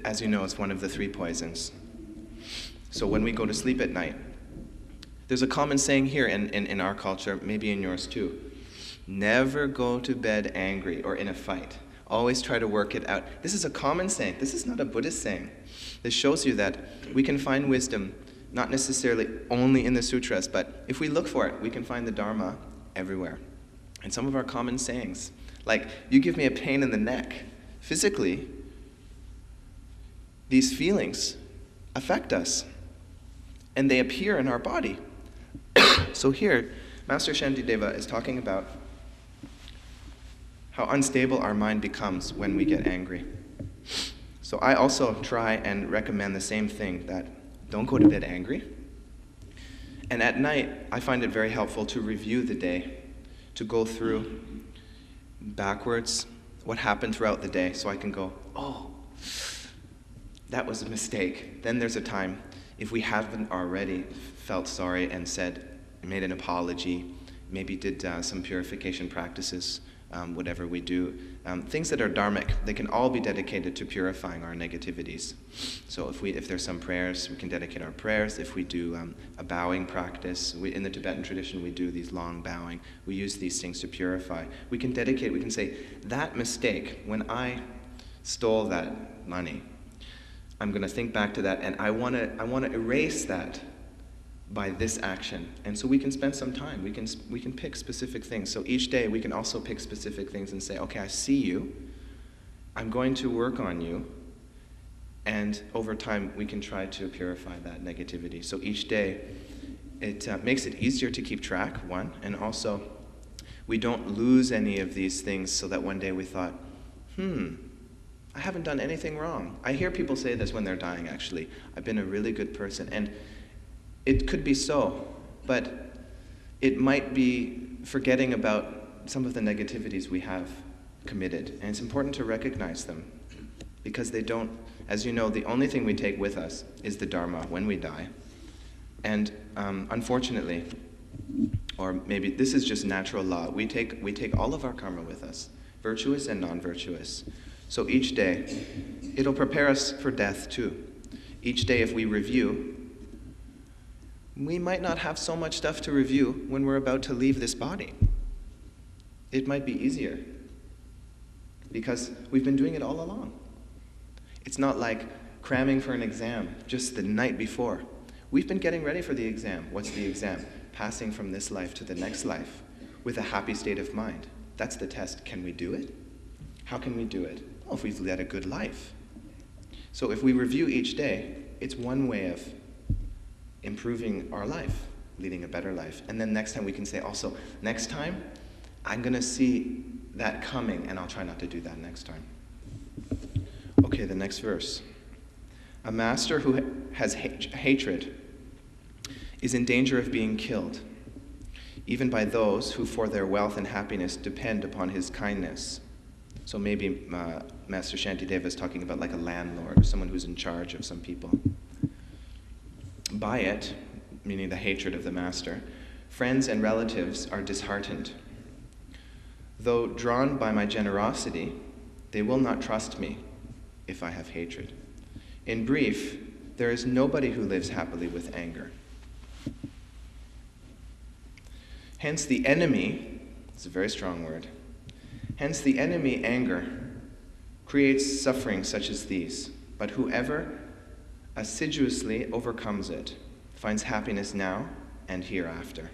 as you know, is one of the 3 poisons. So when we go to sleep at night, there's a common saying here in our culture, maybe in yours too. Never go to bed angry or in a fight. Always try to work it out. This is a common saying. This is not a Buddhist saying. This shows you that we can find wisdom not necessarily only in the sutras, but if we look for it, we can find the Dharma everywhere. And some of our common sayings, like, you give me a pain in the neck. Physically, these feelings affect us, and they appear in our body. So here, Master Shantideva is talking about how unstable our mind becomes when we get angry. So I also try and recommend the same thing, that don't go to bed angry. And at night, I find it very helpful to review the day, to go through backwards what happened throughout the day, so I can go, oh, that was a mistake. Then there's a time, if we haven't already felt sorry and made an apology, maybe did some purification practices, whatever we do, things that are dharmic, they can all be dedicated to purifying our negativities. So if there's some prayers, we can dedicate our prayers. If we do a bowing practice, in the Tibetan tradition we do these long bowing. We use these things to purify. We can say, that mistake, when I stole that money, I'm going to think back to that, and I want to erase that by this action. And so we can spend some time. We can pick specific things. So each day we can also pick specific things and say, okay, I see you. I'm going to work on you. And over time we can try to purify that negativity. So each day it makes it easier to keep track, one, and also we don't lose any of these things so that one day we thought, I haven't done anything wrong. I hear people say this when they're dying, actually. I've been a really good person. And it could be so, but it might be forgetting about some of the negativities we have committed. And it's important to recognize them, because they don't, as you know, the only thing we take with us is the Dharma when we die. And unfortunately, or maybe this is just natural law, we take all of our karma with us, virtuous and non-virtuous. So each day, it'll prepare us for death too. Each day, if we review, we might not have so much stuff to review when we're about to leave this body. It might be easier, because we've been doing it all along. It's not like cramming for an exam just the night before. We've been getting ready for the exam. What's the exam? Passing from this life to the next life with a happy state of mind. That's the test. Can we do it? How can we do it? Well, if we've led a good life. So if we review each day, it's one way of improving our life, leading a better life. And then next time we can say also, next time, I'm going to see that coming, and I'll try not to do that next time. Okay, the next verse. A master who has hatred is in danger of being killed, even by those who for their wealth and happiness depend upon his kindness. So maybe Master Shantideva is talking about like a landlord, someone who's in charge of some people. By it, meaning the hatred of the master, friends and relatives are disheartened. Though drawn by my generosity, they will not trust me if I have hatred. In brief, there is nobody who lives happily with anger. Hence the enemy, it's a very strong word, hence the enemy, anger, creates suffering such as these. But whoever assiduously overcomes it finds happiness now and hereafter.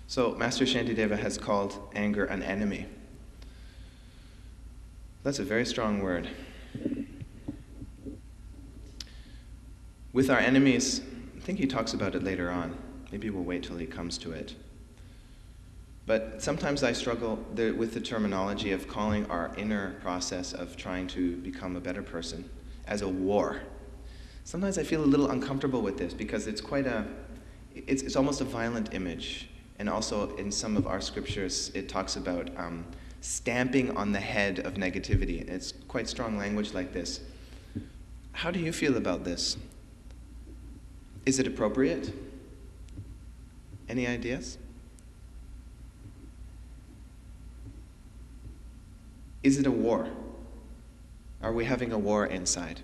So Master Shantideva has called anger an enemy. That's a very strong word. With our enemies, I think he talks about it later on. Maybe we'll wait till he comes to it. But sometimes I struggle with the terminology of calling our inner process of trying to become a better person as a war. Sometimes I feel a little uncomfortable with this because it's it's almost a violent image. And also in some of our scriptures, it talks about stamping on the head of negativity. It's quite strong language like this. How do you feel about this? Is it appropriate? Any ideas? Is it a war? Are we having a war inside?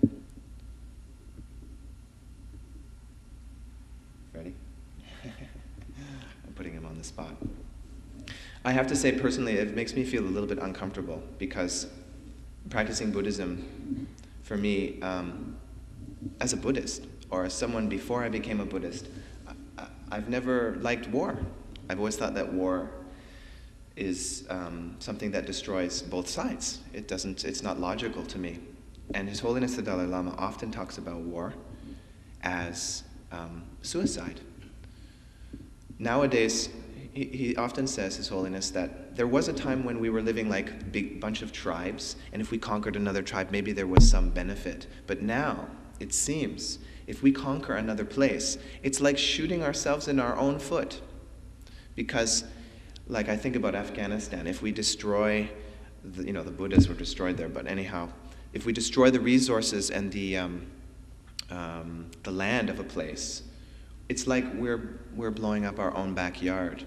Ready? I'm putting him on the spot. I have to say personally, it makes me feel a little bit uncomfortable because practicing Buddhism, for me, as a Buddhist, or as someone before I became a Buddhist, I've never liked war. I've always thought that war is something that destroys both sides. It's not logical to me. And His Holiness the Dalai Lama often talks about war as suicide. Nowadays, he often says, His Holiness, that there was a time when we were living like a big bunch of tribes, and if we conquered another tribe, maybe there was some benefit. But now, it seems, if we conquer another place, it's like shooting ourselves in our own foot. Because, like I think about Afghanistan, if we destroy, the Buddhists were destroyed there, but anyhow, if we destroy the resources and the land of a place, it's like we're blowing up our own backyard.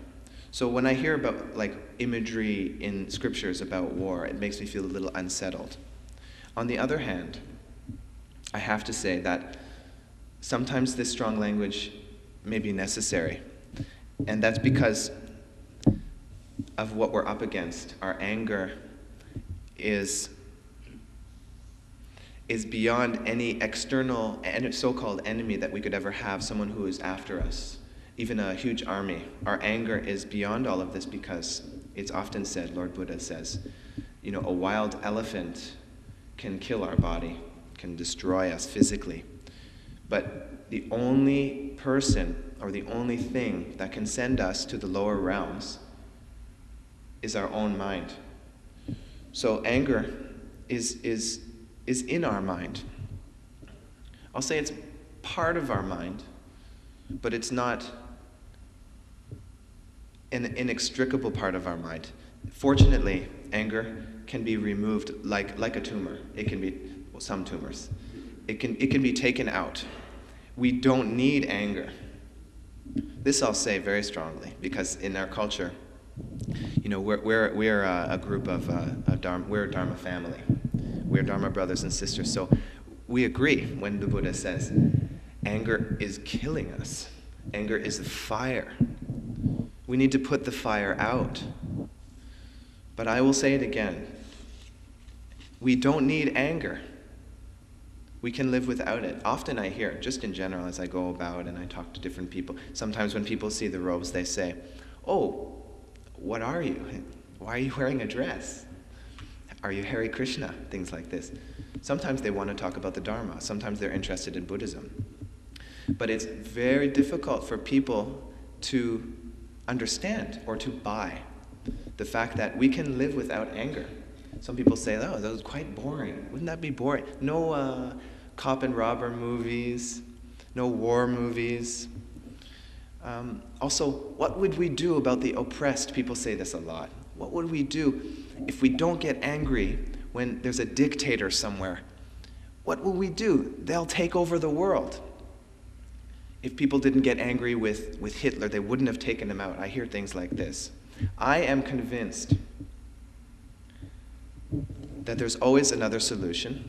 So when I hear about like imagery in scriptures about war, it makes me feel a little unsettled. On the other hand, I have to say that sometimes this strong language may be necessary. And that's because of what we're up against. Our anger is beyond any external so-called enemy that we could ever have, someone who is after us, even a huge army. Our anger is beyond all of this because it's often said, Lord Buddha says, a wild elephant can kill our body, can destroy us physically. But the only person or the only thing that can send us to the lower realms is our own mind. So anger is in our mind. I'll say it's part of our mind, but it's not an inextricable part of our mind. Fortunately, anger can be removed like a tumor. It can be, some tumors. It can be taken out. We don't need anger. This I'll say very strongly, because in our culture, we're a group of we're a Dharma family. We're Dharma brothers and sisters. So we agree when the Buddha says, anger is killing us. Anger is the fire. We need to put the fire out. But I will say it again. We don't need anger. We can live without it. Often I hear, just in general, as I go about and I talk to different people, sometimes when people see the robes, they say, oh, what are you? Why are you wearing a dress? Are you Hare Krishna? Things like this. Sometimes they want to talk about the Dharma. Sometimes they're interested in Buddhism. But it's very difficult for people to understand or to buy the fact that we can live without anger. Some people say, oh, that was quite boring. Wouldn't that be boring? No cop and robber movies, no war movies. Also, what would we do about the oppressed? People say this a lot. What would we do if we don't get angry when there's a dictator somewhere? What will we do? They'll take over the world. If people didn't get angry with Hitler, they wouldn't have taken him out. I hear things like this. I am convinced that there's always another solution.